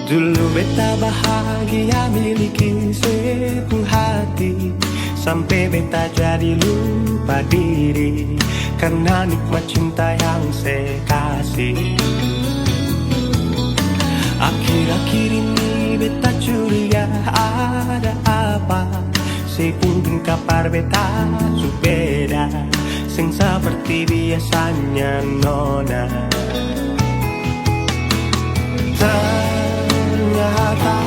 Dulu beta bahagia miliki sepenuh hati, sampai beta jadi lupa diri karena nikmat cinta yang saya kasih. Akhir-akhir ini beta curiga ada apa, sepungkin kabar beta su beda, sing seperti biasanya nona. Ternyata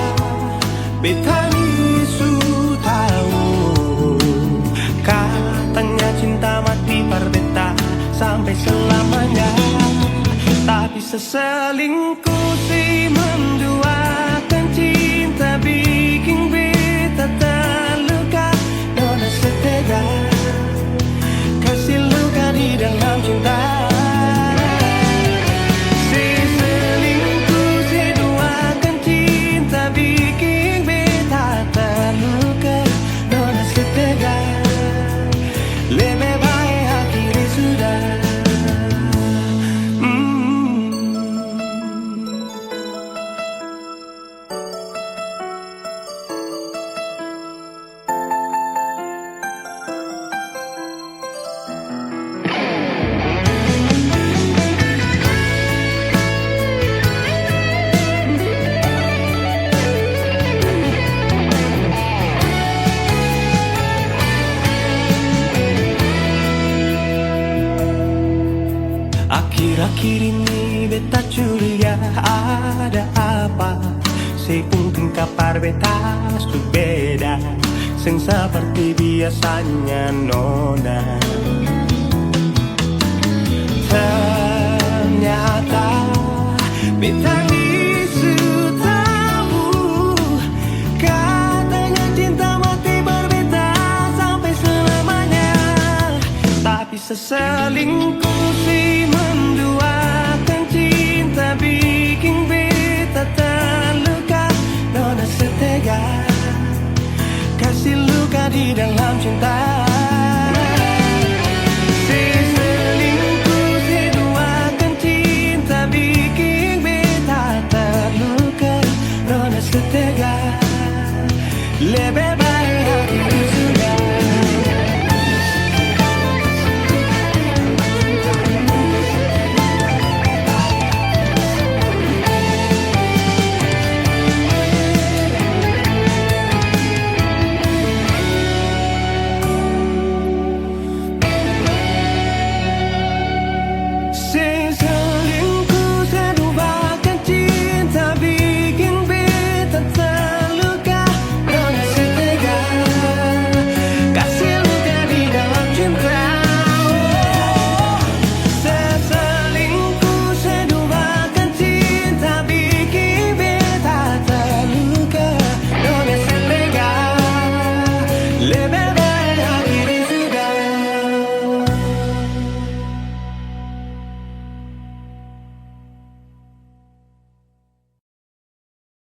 beta ni su tahu, katanya cinta mati par beta sampai selamanya. Tapi seselingkuh si menduakan cinta bikin beta terluka. Nona setega kasih luka di dalam cinta. Akhir-akhir ini beta curiga ada apa, sepungkin kabar beta su beda, sing seperti biasanya nona. Ternyata beta ni su tahu, katanya cinta mati berbeda sampai selamanya. Tapi seselingkuh si menduakan cinta bikin beta terluka. Nona setega kasih luka di dalam cinta.